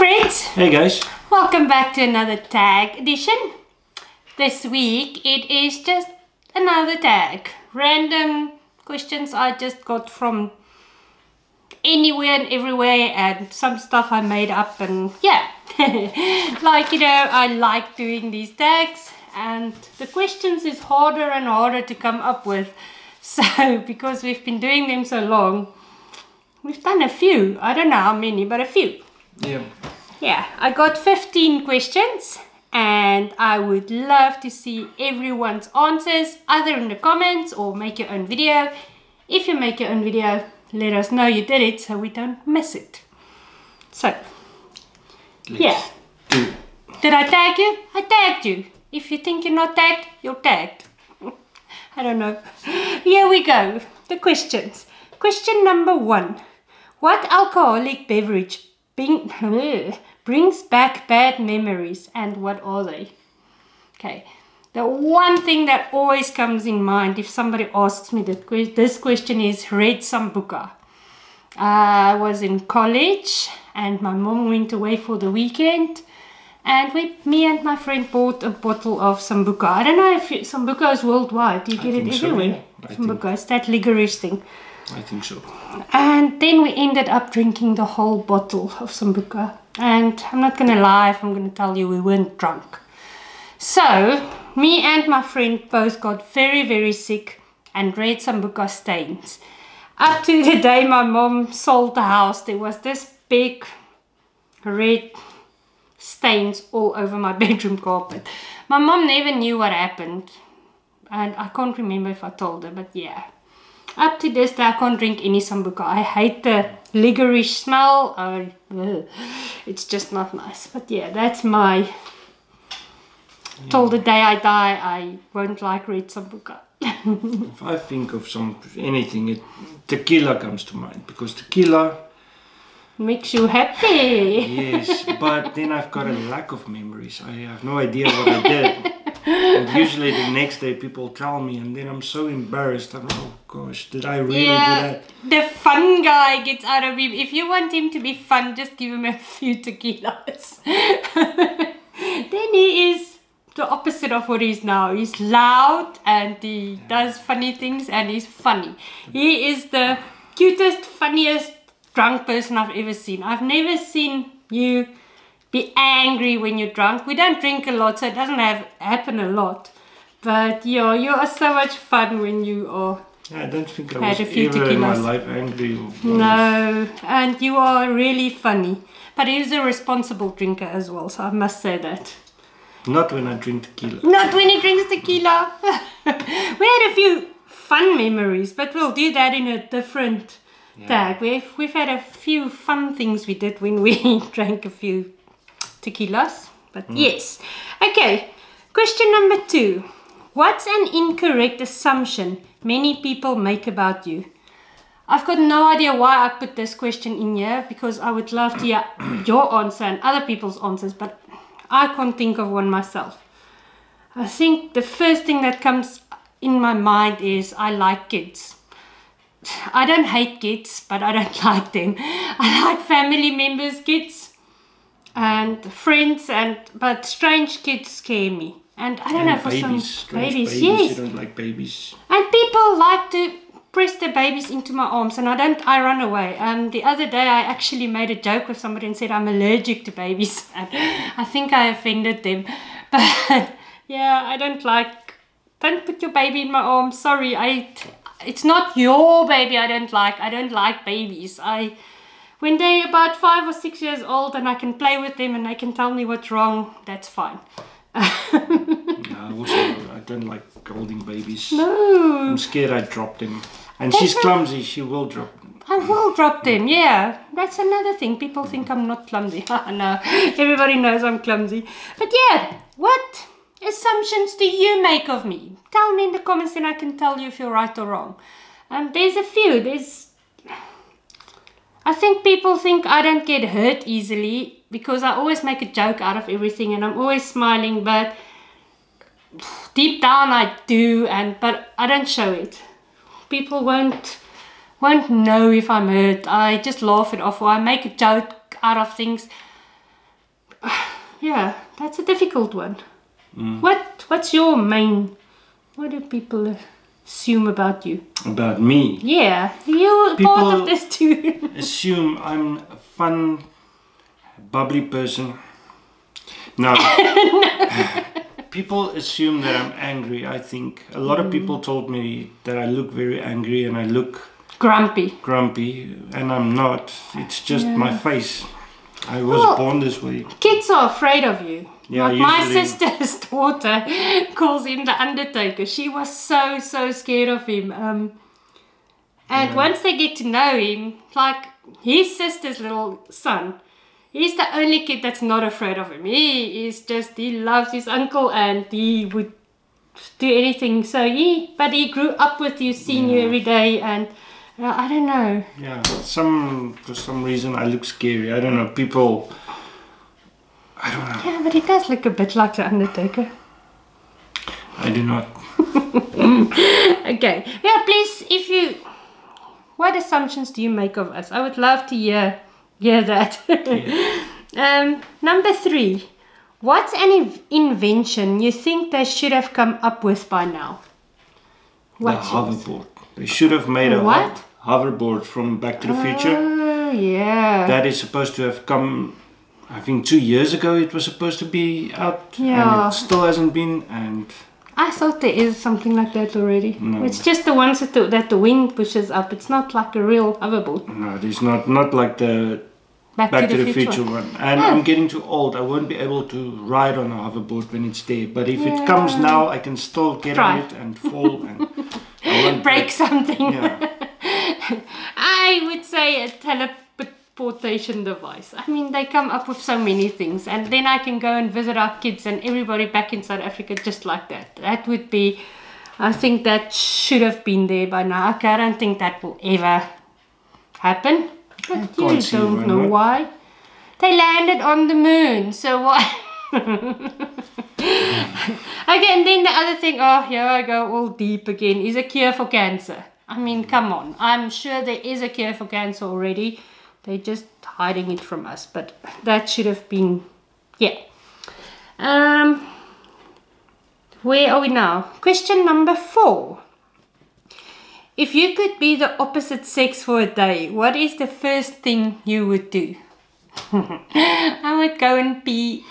friends! Hey guys! Welcome back to another tag edition. This week it is just another tag. Random questions I just got from anywhere and everywhere, and some stuff I made up, and yeah. Like, you know, I like doing these tags, and the questions is harder and harder to come up with. So, because we've been doing them so long, we've done a few. I don't know how many, but a few. Yeah, I got 15 questions, and I would love to see everyone's answers, either in the comments or make your own video. If you make your own video, let us know you did it so we don't miss it. So, yeah. Did I tag you? I tagged you. If you think you're not tagged, you're tagged. I don't know. Here we go. The questions. Question number 1. What alcoholic beverage brings back bad memories, and what are they? Okay. The one thing that always comes in mind if somebody asks me this question is red sambuca. I was in college and my mom went away for the weekend, and me and my friend bought a bottle of sambuca. I don't know if sambuca is worldwide. Do you get it everywhere? So, sambuca is that licorice thing. I think so. And then we ended up drinking the whole bottle of sambuca. And I'm not going to lie if I'm going to tell you we weren't drunk. So, me and my friend both got very, very sick and red sambuca stains. Up to the day my mom sold the house, there was this big red stains all over my bedroom carpet. My mom never knew what happened, and I can't remember if I told her, but yeah. Up to this day I can't drink any sambuca. I hate the licorice smell. It's just not nice. But yeah, that's my... Till the day I die, I won't like red sambuca. If I think of anything, tequila comes to mind, because tequila makes you happy. Yes, but then I've got a lack of memories. I have no idea what I did. And usually the next day people tell me, and then I'm so embarrassed. I'm like, oh gosh, did I really do that? The fun guy gets out of him. If you want him to be fun, just give him a few tequilas. Then he is the opposite of what he is now. He's loud and he does funny things and he's funny. He is the cutest, funniest drunk person I've ever seen. I've never seen you be angry when you're drunk. We don't drink a lot, so it doesn't happen a lot. But yeah, you are so much fun when you are. I don't think I was ever in my life angry. No, and you are really funny. But he's a responsible drinker as well, so I must say that. Not when I drink tequila. Not when he drinks tequila. We had a few fun memories, but we'll do that in a different tag. We've had a few fun things we did when we drank a few tequilas. But yes. Okay, question number 2. What's an incorrect assumption many people make about you? I've got no idea why I put this question in here, because I would love to hear your answer and other people's answers, but I can't think of one myself. I think the first thing that comes in my mind is I like kids. I don't hate kids, but I don't like them. I like family members' kids and friends, but strange kids scare me. And I don't know, for babies, some babies, yes. You don't like babies. And people like to press their babies into my arms, and I run away. The other day I actually made a joke with somebody and said I'm allergic to babies, and I think I offended them. But yeah, don't put your baby in my arms. Sorry, it's not your baby I don't like babies. When they're about 5 or 6 years old and I can play with them and they can tell me what's wrong, that's fine. No, I don't like holding babies. No. I'm scared I drop them. And she's clumsy, she will drop them. I will drop them, yeah. That's another thing. People think I'm not clumsy. No, everybody knows I'm clumsy. But yeah, what assumptions do you make of me? Tell me in the comments and I can tell you if you're right or wrong. There's a few. I think people think I don't get hurt easily because I always make a joke out of everything and I'm always smiling, but deep down I do, but I don't show it. People won't know if I'm hurt. I just laugh it off, or I make a joke out of things. yeah, that's a difficult one. What's your main, what do people assume about you? About me? Yeah, you're part of this too. Assume I'm a fun, bubbly person. No. People assume that I'm angry, I think. A lot of people told me that I look very angry and I look grumpy, and I'm not. It's just my face. I was born this way. Kids are afraid of you. Yeah, like my sister's daughter calls him the Undertaker. She was so scared of him. And once they get to know him, like his sister's little son, he's the only kid that's not afraid of him. He loves his uncle and he would do anything. So but he grew up with you, seeing you every day, and I don't know. Yeah, for some reason I look scary. I don't know, people, I don't know. Yeah, but he does look a bit like the Undertaker. I do not. Okay. Yeah, please, what assumptions do you make of us? I would love to hear that. Yeah. Number 3. What's an invention you think they should have come up with by now? The hoverboard. They should have made a hoverboard from Back to the Future. Oh, yeah. That is supposed to have come, I think 2 years ago it was supposed to be out. Yeah. And it still hasn't been, and I thought there is something like that already. No. It's just the ones that the wind pushes up. It's not like a real hoverboard. No, it's not like the Back to the Future one. And I'm getting too old. I won't be able to ride on a hoverboard when it's there. But if it comes now, I can still get on it and fall and I won't break something. Yeah. I would say a teleportation device. I mean, they come up with so many things, and then I can go and visit our kids and everybody back in South Africa just like that. That would be, I think that should have been there by now. Okay, I don't think that will ever happen. But you don't know why. They landed on the moon, so why? Okay, and then the other thing, here I go all deep again, is a cure for cancer. I mean, come on. I'm sure there is a cure for cancer already. They're just hiding it from us, but that should have been, Where are we now? Question number 4. If you could be the opposite sex for a day, what is the first thing you would do? I would go and pee.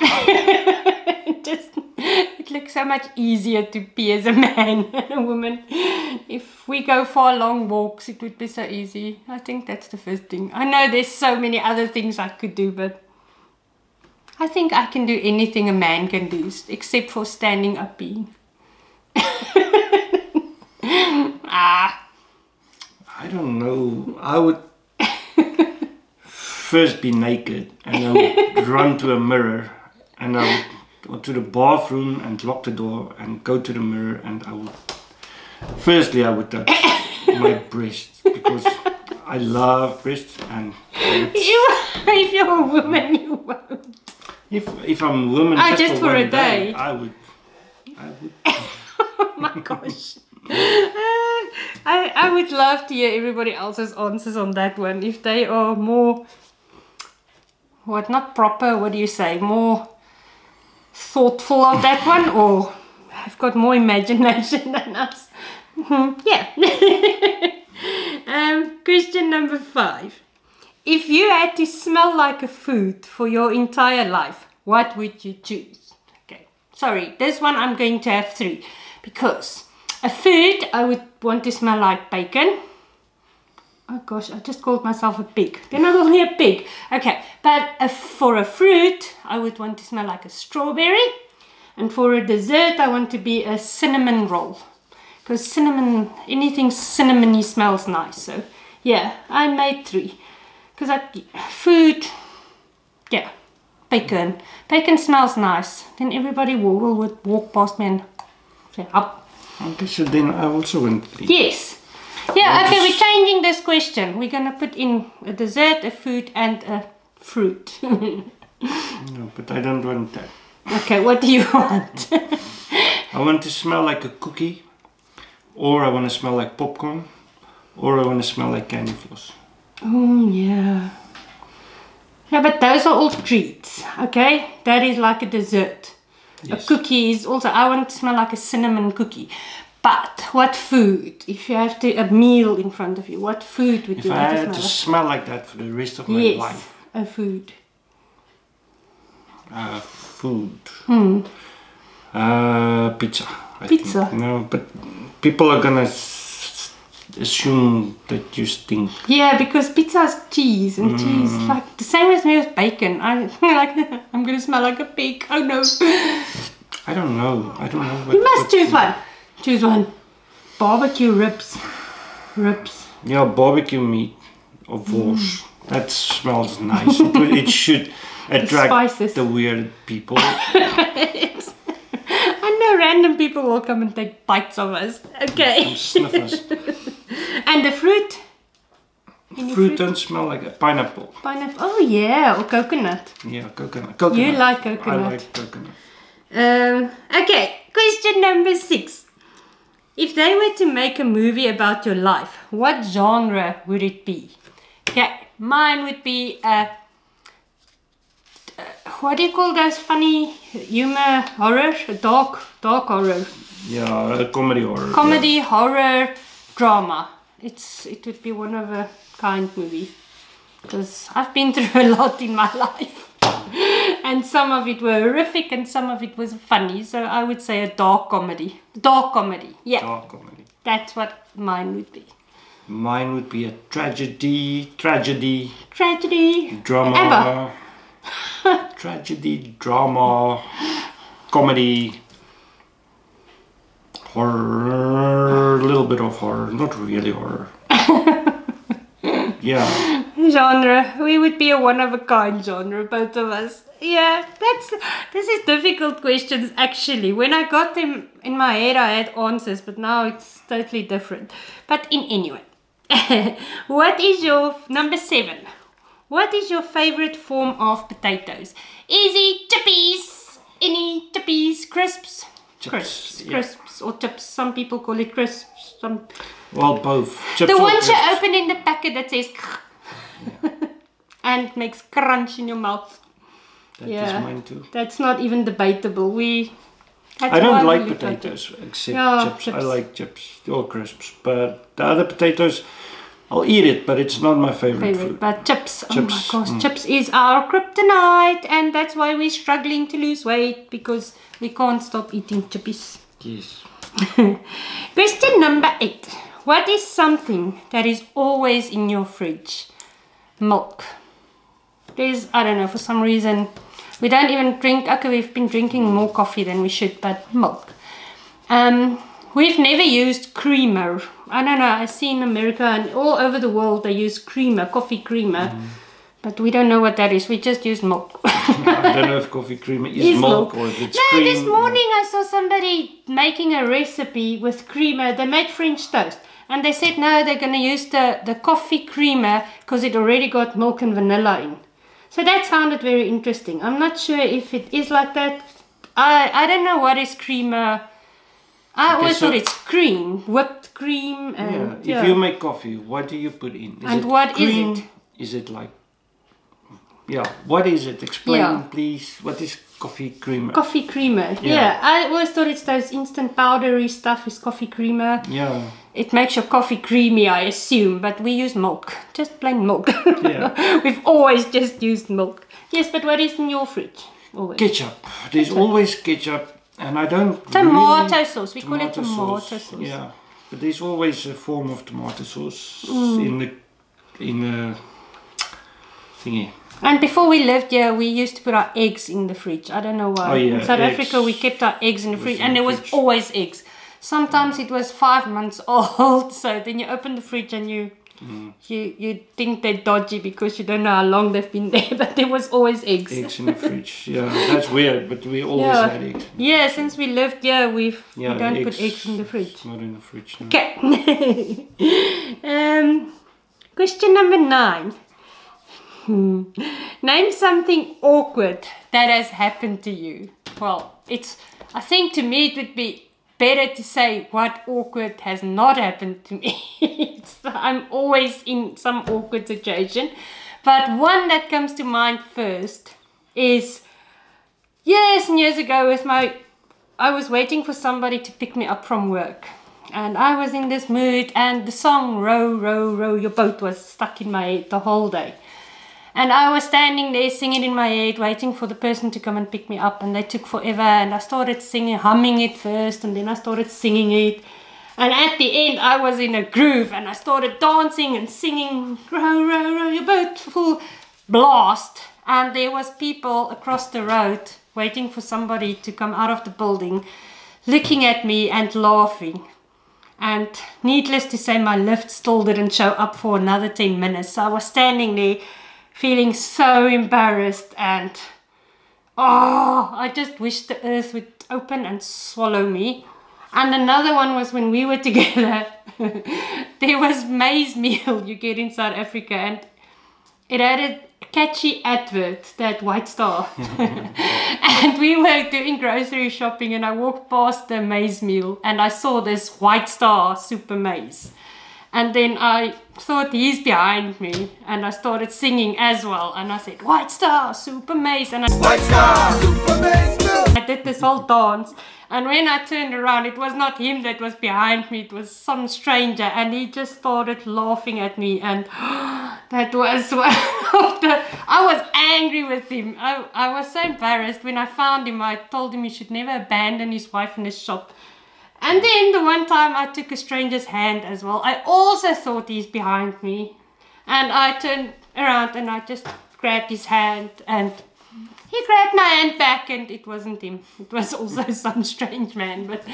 It looks so much easier to pee as a man than a woman. If we go for long walks, it would be so easy. I think that's the first thing. I know there's so many other things I could do, but I think I can do anything a man can do, except for standing up peeing. I don't know. I would first be naked and I would run to a mirror and I would go to the bathroom and lock the door and go to the mirror and I would touch my breasts because I love breasts and if you're a woman you won't. If I'm a woman just for a day, I would. Oh my gosh. I would love to hear everybody else's answers on that one. If they are more, not proper, what do you say, more thoughtful of that one, or have got more imagination than us. Question number 5. If you had to smell like a food for your entire life, what would you choose? Okay, sorry, this one I'm going to have 3, because a food, I would want to smell like bacon. Oh gosh, I just called myself a pig. Then I will hear pig. Okay, but for a fruit, I would want to smell like a strawberry. And for a dessert, I want to be a cinnamon roll. Because cinnamon, anything cinnamony smells nice. So yeah, I made 3. Because food, bacon. Bacon smells nice. Then everybody would walk past me and say, up. Okay, so then I also went 3. Yes. Yeah, okay, we're changing this question. We're going to put in a dessert, a food, and a fruit. No, but I don't want that. Okay, what do you want? I want to smell like a cookie, or I want to smell like popcorn, or I want to smell like candy floss. Oh, yeah. Yeah, but those are all treats, okay? That is like a dessert. Yes. A cookie is also, I want it to smell like a cinnamon cookie. But what food, if you have a meal in front of you, what food would If you I want to had smell to like? smell like that for the rest of my Yes, life. a food. Food. Pizza. I Pizza? think. No, but people are gonna assume that you stink. Yeah, because pizza has cheese, and cheese, like the same as me with bacon. I'm like, I'm gonna smell like a pig. Oh no. I don't know. I don't know. You must choose one. Choose one. Barbecue ribs. Ribs. Yeah, barbecue meat or wors. That smells nice. It should attract spices. the weird people. I know random people will come and take bites of us. Okay. And sniffers. And the fruit? Any Fruit don't smell like a pineapple. Pineapple. Oh yeah, or coconut. Yeah, coconut. You like coconut. I like coconut. Okay, question number 6. If they were to make a movie about your life, what genre would it be? Okay, mine would be what do you call those funny humor horror? Dark horror. Yeah, a comedy horror. Comedy, horror, drama. It would be one of a kind movie. Because I've been through a lot in my life. And some of it were horrific and some of it was funny. So I would say a dark comedy. Dark comedy, yeah. Dark comedy. That's what mine would be. Mine would be a tragedy, Tragedy. drama, tragedy, drama, comedy, horror, a little bit of horror, not really horror. Yeah. Genre. We would be a one-of-a-kind genre, both of us. Yeah, this is difficult questions actually. When I got them in my head, I had answers, but now it's totally different. But anyway, what is your number 7? What is your favorite form of potatoes? Easy, chippies. Any chippies, crisps? Chips, yeah. Crisps or chips. Some people call it crisps. Well, both. Chips The or ones you crisps. open in the packet that says and makes crunch in your mouth. That is mine too. That's not even debatable. I don't like potatoes except chips. chips. I like chips or crisps, but the other potatoes, I'll eat it, but it's not my favorite food. But chips, oh Chips, my gosh, chips is our kryptonite, and that's why we're struggling to lose weight, because we can't stop eating chippies. Yes. Question number 8. What is something that is always in your fridge? Milk. I don't know, for some reason, we don't even drink, okay, we've been drinking more coffee than we should, but milk. We've never used creamer. I don't know, I see in America and all over the world they use creamer, coffee creamer, but we don't know what that is, we just use milk. I don't know if coffee creamer is milk or if it's cream. This morning I saw somebody making a recipe with creamer. They made French toast. And they said, no, they're going to use the coffee creamer because it already got milk and vanilla in. So that sounded very interesting. I'm not sure if it is like that. I don't know what is creamer. I always thought it's cream, whipped cream. And, If you make coffee, what do you put in? And what is cream? it? Is it like... Yeah, what is it? Explain, please. What is coffee creamer? Coffee creamer, yeah. I always thought it's those instant powdery stuff is coffee creamer. Yeah. It makes your coffee creamy, I assume, but we use milk. Just plain milk. Yeah. We've always just used milk. Yes, but what is in your fridge? Always. Ketchup. There's always ketchup, and I don't Tomato sauce. We call it tomato sauce. Yeah. But there's always a form of tomato sauce in the thingy. And before we lived here, we used to put our eggs in the fridge. I don't know why. Oh, yeah, in South eggs. Africa, we kept our eggs in the fridge, in and the there was fridge. always eggs. Sometimes it was 5 months old, so then you open the fridge and you think they're dodgy because you don't know how long they've been there, but there was always eggs. Eggs in the fridge. Yeah, that's weird, but we always had eggs. Yeah, since we lived here, we don't put eggs in the fridge. Not in the fridge. No. Okay. Question number 9. Name something awkward that has happened to you. Well, I think to me it would be better to say what awkward has not happened to me. I'm always in some awkward situation. But one that comes to mind first is years and years ago with I was waiting for somebody to pick me up from work. And I was in this mood, and the song Row, Row, Row Your Boat was stuck in my head the whole day. And I was standing there singing in my head, waiting for the person to come and pick me up, and they took forever. And I started singing, humming it first, and then I started singing it. And at the end, I was in a groove, and I started dancing and singing, row, row, row your boat, full blast. And there was people across the road waiting for somebody to come out of the building, looking at me and laughing. And needless to say, my lift still didn't show up for another 10 minutes. So I was standing there feeling so embarrassed, and I just wished the earth would open and swallow me. And another one was when we were together. There was maize meal you get in South Africa, and it had a catchy advert, that White Star. And we were doing grocery shopping, and I walked past the maize meal and I saw this White Star super maize. And then I thought, he's behind me, and I started singing as well. And I said, White Star, super maize. And White Star, super maize milk. I did this whole dance. And when I turned around, it was not him that was behind me, it was some stranger. And he just started laughing at me. And that was one of the... I was angry with him. I was so embarrassed. When I found him, I told him he should never abandon his wife in his shop. And then the one time I took a stranger's hand as well. I also thought he's behind me. And I turned around and I just grabbed his hand, and he grabbed my hand back, and it wasn't him. It was also some strange man. But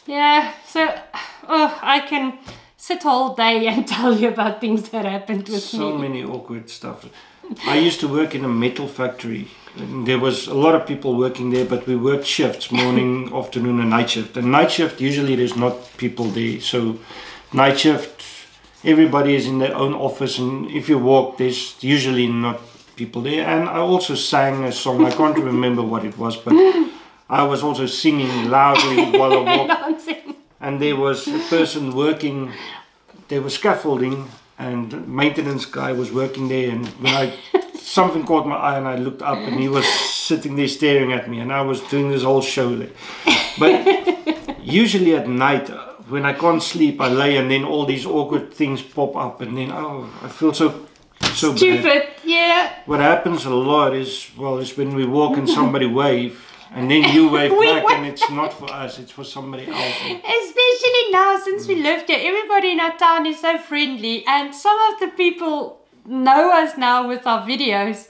yeah, so I can sit all day and tell you about things that happened with me. So many awkward stuff. I used to work in a metal factory. And there was a lot of people working there, but we worked shifts, morning, afternoon and night shift. And night shift, usually there's not people there. So night shift, everybody is in their own office, and if you walk, there's usually not people there. And I also sang a song, I can't remember what it was, but I was also singing loudly while I walked. And there was a person working, there was scaffolding, and the maintenance guy was working there, and when something caught my eye and I looked up, and he was sitting there staring at me, and I was doing this whole show there. But usually at night, when I can't sleep, I lay, and then all these awkward things pop up, and then I feel so stupid bad. Yeah. What happens a lot is when we walk and somebody wave, and then you wave back, and it's not for us, it's for somebody else. Especially now, since we lived here, everybody in our town is so friendly, and some of the people know us now with our videos.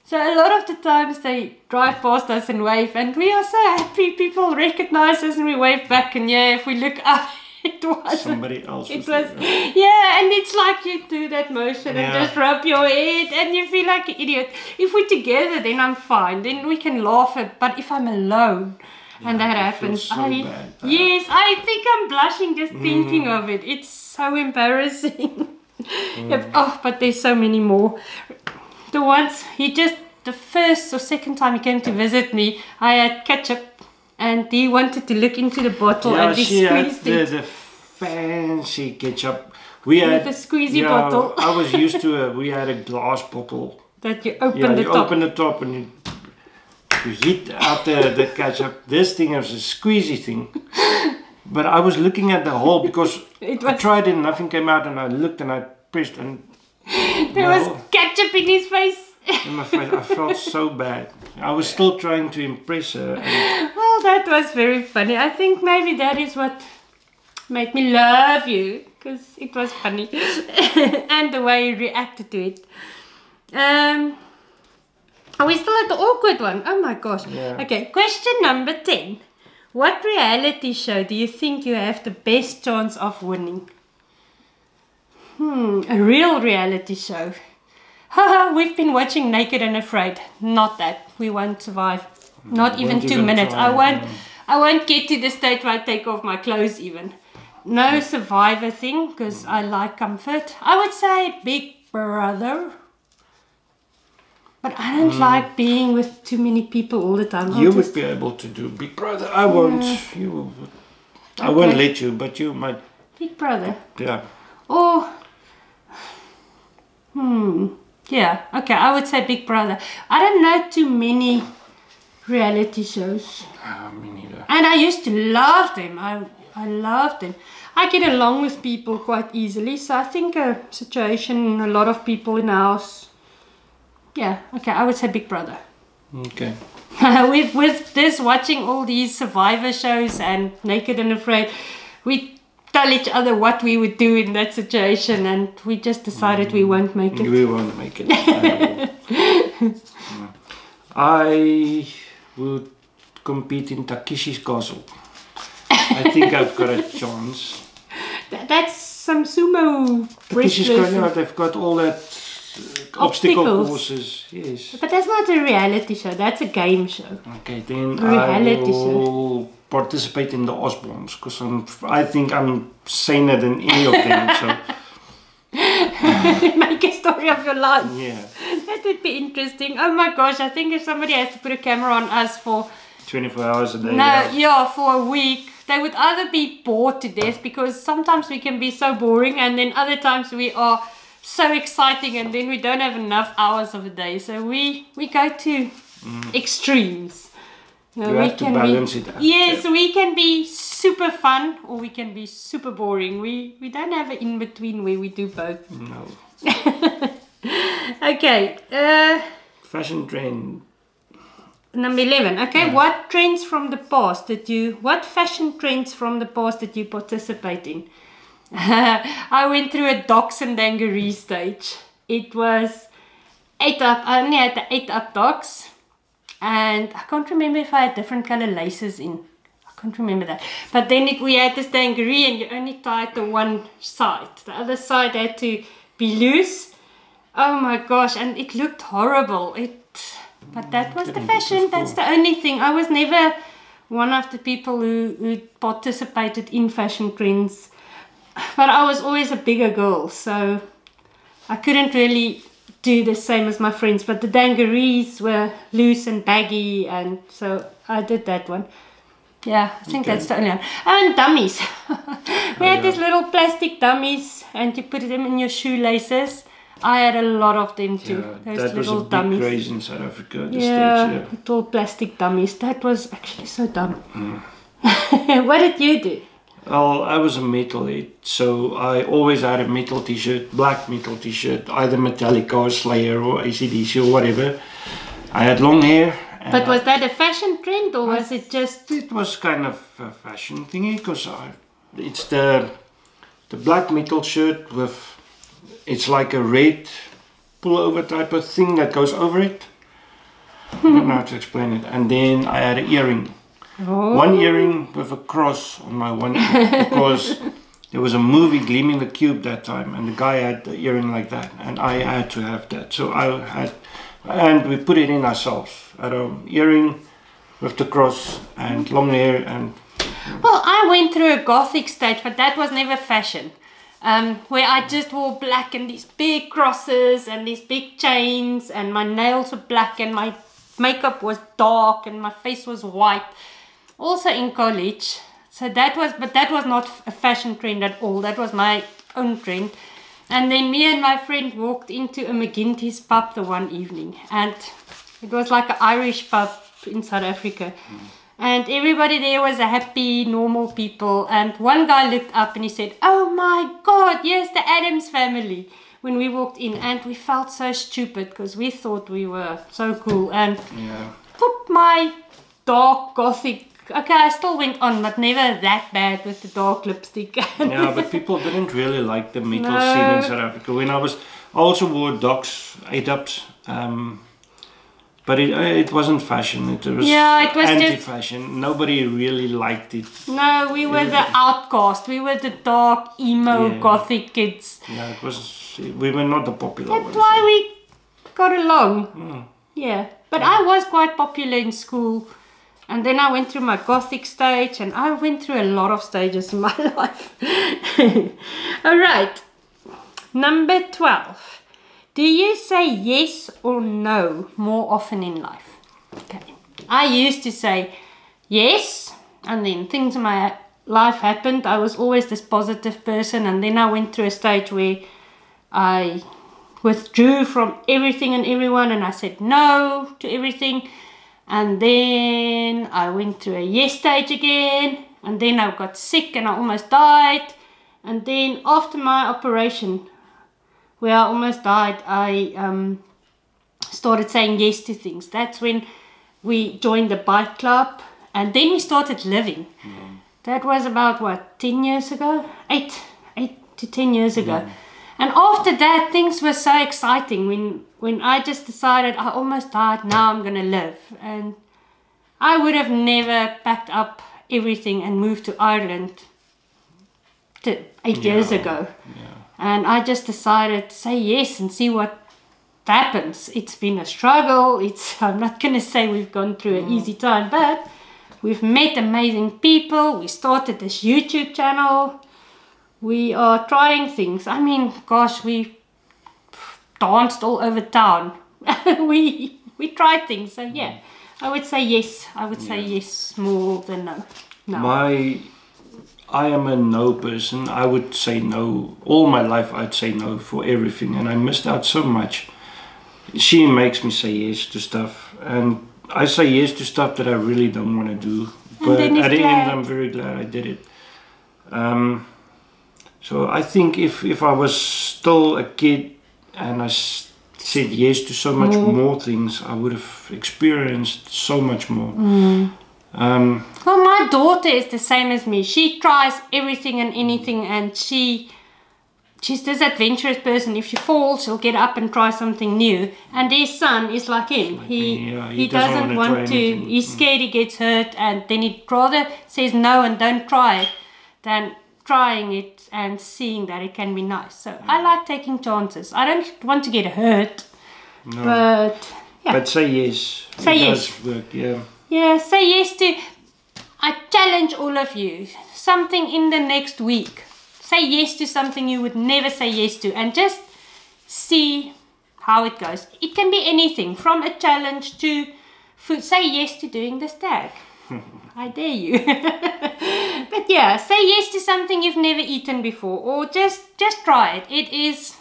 So a lot of the times they drive past us and wave, and we are so happy people recognize us and we wave back, and yeah, if we look up, it was somebody else. It was yeah, and it's like you do that motion and just rub your head and you feel like an idiot. If we're together, then I'm fine, then we can laugh at. But if I'm alone and that happens, so bad. Yes, I think I'm blushing just thinking of it. It's so embarrassing. But there's so many more. The ones the first or second time he came to visit me, I had ketchup. And he wanted to look into the bottle, and he squeezed it. The fancy ketchup. We had a squeezy bottle. I was used to we had a glass bottle. That you open the top. You open the top and you heat out the ketchup. This thing was a squeezy thing. But I was looking at the hole because I tried it and nothing came out, and I looked and I pressed and there was ketchup in his face. In my face. I felt so bad. I was still trying to impress her. Well, that was very funny. I think maybe that is what made me love you, because it was funny. And the way you reacted to it. Are we still at the awkward one? Oh my gosh. Yeah. Okay, question number 10. What reality show do you think you have the best chance of winning? A real reality show. Haha, we've been watching Naked and Afraid. Not that. We won't survive. Not even 2 minutes. I won't get to the stage where I take off my clothes even. No Survivor thing, because I like comfort. I would say Big Brother. But I don't like being with too many people all the time. You would be able to do Big Brother. I won't. I won't let you, but you might. Big Brother. Yeah. Or Yeah, okay, I would say Big Brother. I don't know too many reality shows. Me neither. And I used to love them. I loved them. I get along with people quite easily. So I think a situation, a lot of people in the house. Yeah, okay, I would say Big Brother. Okay. with this, watching all these survivor shows and Naked and Afraid, we tell each other what we would do in that situation, and we just decided we won't make it. We won't make it. I would compete in Takeshi's Castle. I think I've got a chance. That's some sumo Takeshi's wrestling. Castle, they've got all that obstacle Obstacles. courses. Yes. But that's not a reality show, that's a game show. Okay, then Reality I will participate in the Osborns because I think I'm saner than any of them. So Make a story of your life. yeah, That would be interesting. Oh my gosh, I think if somebody has to put a camera on us for 24 hours a day. for a week, they would either be bored to death, because sometimes we can be so boring, and then other times we are so exciting, and then we don't have enough hours of a day. So we go to extremes. You have to balance it out. Yes, we can be super fun or we can be super boring. We don't have an in between where we do both. No. Okay, Fashion trend. number 11. Okay, Yeah. what fashion trends from the past did you participate in? I went through a docks and dungaree stage. It was 8 up. I only had the 8 up docks, and I can't remember if I had different color laces in. I can't remember that. But then we had this dungaree, and you only tied the one side. The other side had to be loose. Oh my gosh, and it looked horrible. But that was the fashion. That's the only thing. I was never one of the people who participated in fashion trends. But I was always a bigger girl, so I couldn't really do the same as my friends. But the dungarees were loose and baggy, and so I did that one. Yeah, I think that's the only one. And dummies. We had these little plastic dummies, and you put them in your shoelaces. I had a lot of them too. Yeah, Those that was a little big dummies. craze in South Africa at this Yeah, stage. little plastic dummies. That was actually so dumb. What did you do? Well, I was a metalhead, so I always had a metal t-shirt, black metal t-shirt, either Metallica or Slayer or AC/DC or whatever. I had long hair. And But was that a fashion trend, or was it just... it was kind of a fashion thingy, because it's the black metal shirt with, it's like a red pullover type of thing that goes over it. I don't know how to explain it. And then I had an earring. Oh. One earring with a cross on my one ear, because there was a movie, Gleaming the Cube, that time, and the guy had the earring like that, and I had to have that. So I had, and we put it in ourselves. I had an earring with the cross and long hair, and Well, I went through a gothic stage, but that was never fashion. Where I just wore black and these big crosses and these big chains, and my nails were black and my makeup was dark and my face was white. Also in college. So that was not a fashion trend at all. That was my own trend. And then me and my friend walked into a McGinty's pub the one evening, and it was like an Irish pub in South Africa. And everybody there was a happy, normal people. And one guy looked up and he said, "Oh my God, yes, the Addams family." When we walked in, and we felt so stupid because we thought we were so cool. And yeah. put my dark gothic. Okay, I still went on, but never that bad with the dark lipstick. Yeah, but people didn't really like the metal No. scene in South Africa. When I also wore docks, 8-ups, but it wasn't fashion. It was, Yeah, it was just- anti-fashion. Nobody really liked it. No, we were the outcast. We were the dark, emo, Yeah. gothic kids. Yeah, it was. We were not the popular That's ones. why we got along. Yeah, but I was quite popular in school. And then I went through my gothic stage, and I went through a lot of stages in my life. All right, number 12. Do you say yes or no more often in life? Okay, I used to say yes, and then things in my life happened. I was always this positive person, and then I went through a stage where I withdrew from everything and everyone, and I said no to everything. And then I went through a yes stage again, and then I got sick and I almost died. And then after my operation, where I almost died, I started saying yes to things. That's when we joined the bike club, and then we started living. That was about what, 10 years ago? 8 to 10 years ago. And after that, things were so exciting when I just decided I almost died, now I'm gonna live. And I would have never packed up everything and moved to Ireland 8 years ago. And I just decided to say yes and see what happens. It's been a struggle. I'm not gonna say we've gone through an easy time, but we've met amazing people. We started this YouTube channel. We are trying things. I mean, gosh, we danced all over town. we tried things. So yeah, I would say yes. I would say yes more than no. I am a no person. I would say no. All my life I'd say no for everything, and I missed out so much. She makes me say yes to stuff, and I say yes to stuff that I really don't want to do. But at the end, I'm very glad I did it. So I think if I was still a kid and I said yes to so much more things, I would have experienced so much more. Well, my daughter is the same as me. She tries everything and anything, and she's this adventurous person. If she falls, she'll get up and try something new. And their son is like him. He doesn't want to. He's scared he gets hurt, and then he'd rather says no and don't try it than trying it and seeing that it can be nice. So I like taking chances. I don't want to get hurt, but yeah. But say yes. Say it yes. Does work, yeah. Yeah, say yes to. I challenge all of you. Something in the next week. Say yes to something you would never say yes to, and just see how it goes. It can be anything from a challenge to food. Say yes to doing this tag. I dare you. But yeah, say yes to something you've never eaten before, or just try it. It's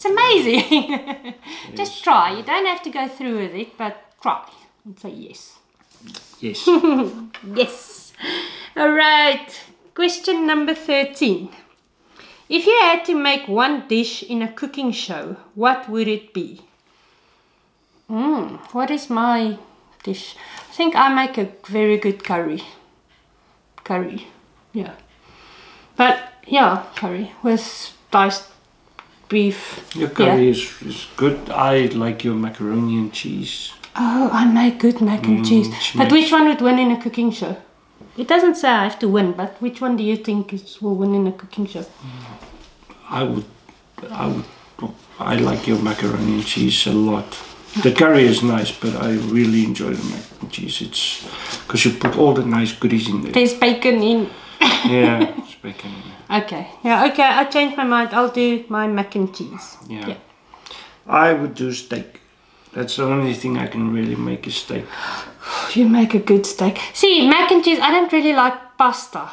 amazing. Just try. You don't have to go through with it, but try and say yes. Yes. Yes. All right. Question number 13. If you had to make one dish in a cooking show, what would it be? What is my dish? I think I make a very good curry. Curry, yeah. But yeah, curry with diced beef. Your curry is good. I like your macaroni and cheese. Oh, I make good mac and cheese. But which one would win in a cooking show? It doesn't say I have to win, but which one do you think will win in a cooking show? I like your macaroni and cheese a lot. The curry is nice, but I really enjoy the mac and cheese. It's because you put all the nice goodies in there. There's bacon in. Yeah, there's bacon in there. Okay, yeah, okay, I changed my mind. I'll do my mac and cheese. Yeah. I would do steak. That's the only thing I can really make is steak. You make a good steak. See, mac and cheese, I don't really like pasta.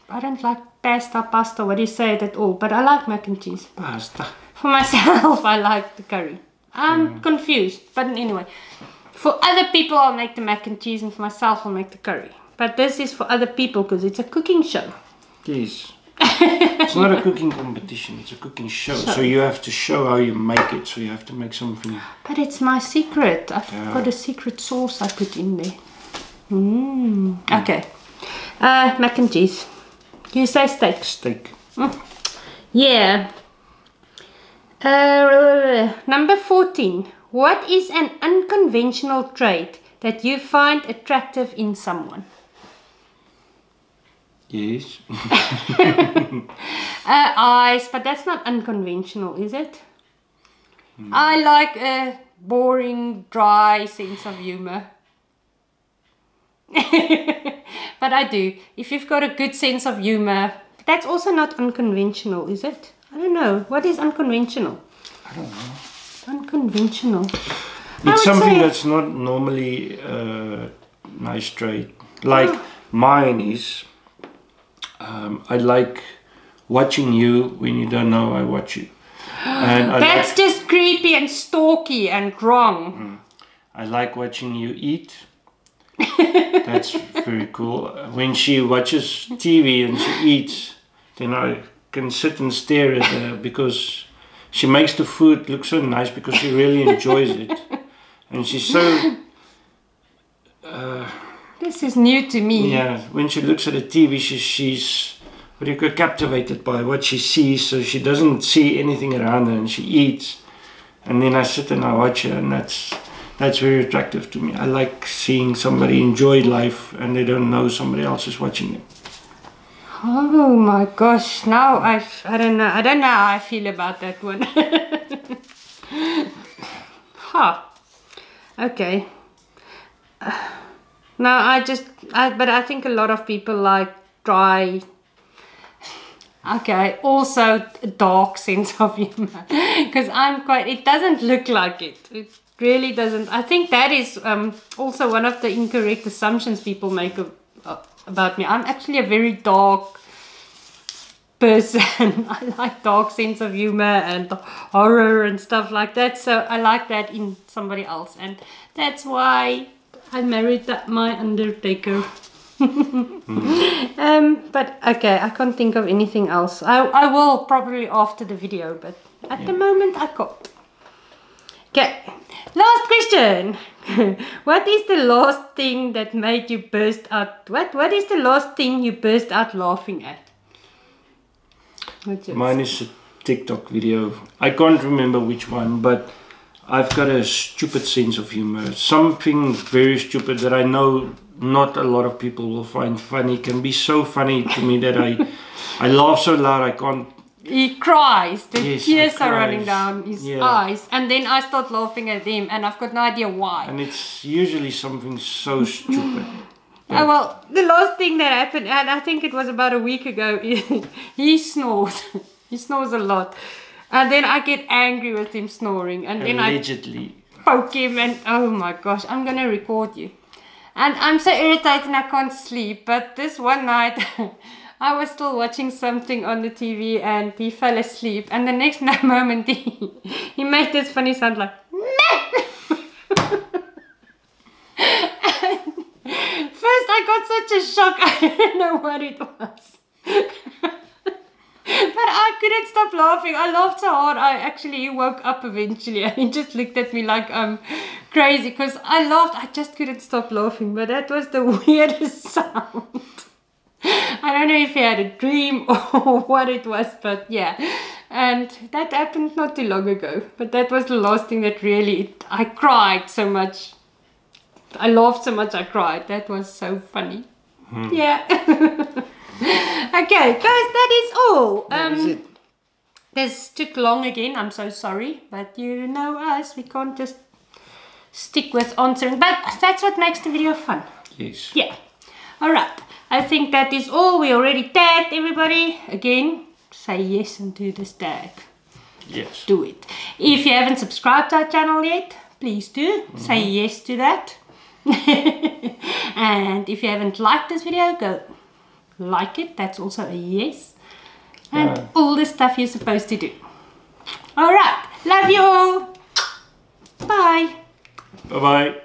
I don't like pasta, what do you say it at all? But I like mac and cheese. Pasta. For myself, I like the curry. I'm confused, but anyway. For other people, I'll make the mac and cheese, and for myself, I'll make the curry. But this is for other people because it's a cooking show. Yes. It's not a cooking competition, it's a cooking show. So you have to show how you make it, so you have to make something. But it's my secret. I've got a secret sauce I put in there. Okay. Mac and cheese. You say steak? Steak. Yeah. Number 14. What is an unconventional trait that you find attractive in someone? Yes. Eyes, but that's not unconventional, is it? I like a boring, dry sense of humor. But I do. If you've got a good sense of humor, that's also not unconventional, is it? I don't know. What is unconventional? I don't know. Unconventional. It's something that's not normally nice trait. Like mine is, I like watching you when you don't know I watch you. And That's just creepy and stalky and wrong. I like watching you eat. That's very cool. When she watches TV and she eats, then I can sit and stare at her because she makes the food look so nice because she really enjoys it. And she's so... This is new to me. Yeah, when she looks at the TV, she's what do you call, captivated by what she sees, so she doesn't see anything around her and she eats. And then I sit and I watch her, and that's very attractive to me. I like seeing somebody enjoy life and they don't know somebody else is watching them. Oh my gosh, now I don't know how I feel about that one. Huh. Okay. No, but I think a lot of people like dry. Okay, also a dark sense of humor. Because it doesn't look like it. It really doesn't. I think that is also one of the incorrect assumptions people make about me. I'm actually a very dark person. I like dark sense of humor and horror and stuff like that. So I like that in somebody else. And that's why I married my undertaker. But okay, I can't think of anything else. I will probably after the video, but at the moment I can't. Okay, last question. What is the last thing that made you burst out? What is the last thing you burst out laughing at? Mine is a TikTok video. I can't remember which one, but I've got a stupid sense of humor. Something very stupid that I know not a lot of people will find funny can be so funny to me that I laugh so loud I can't. He cries. The Yes, tears he are running cries. down his Yeah. eyes, and then I start laughing at him, and I've got no idea why. And it's usually something so stupid. Oh, well, the last thing that happened, and I think it was about a week ago, he snores. He snores a lot. And then I get angry with him snoring. And then Allegedly. I poke him and, oh my gosh, I'm going to record you. And I'm so irritated and I can't sleep. But this one night, I was still watching something on the TV and he fell asleep. And the next moment, he made this funny sound like, first I got such a shock, I didn't know what it was. But I couldn't stop laughing. I laughed so hard, he woke up eventually and he just looked at me like I'm crazy because I laughed. I just couldn't stop laughing, but that was the weirdest sound. I don't know if he had a dream or what it was, but yeah. And that happened not too long ago. But that was the last thing that really, I cried so much. I laughed so much I cried. That was so funny. Yeah. Okay, guys, that is all. That is it. This took long again. I'm so sorry. But you know us. We can't just stick with answering. But that's what makes the video fun. Yes. Yeah. Alright. I think that is all. We already tagged everybody. Again, say yes and do this tag. Yes. Do it. If you haven't subscribed to our channel yet, please do. Say yes to that. And if you haven't liked this video, go like it. That's also a yes. And all the stuff you're supposed to do. Alright. Love you all. Bye. Bye-bye.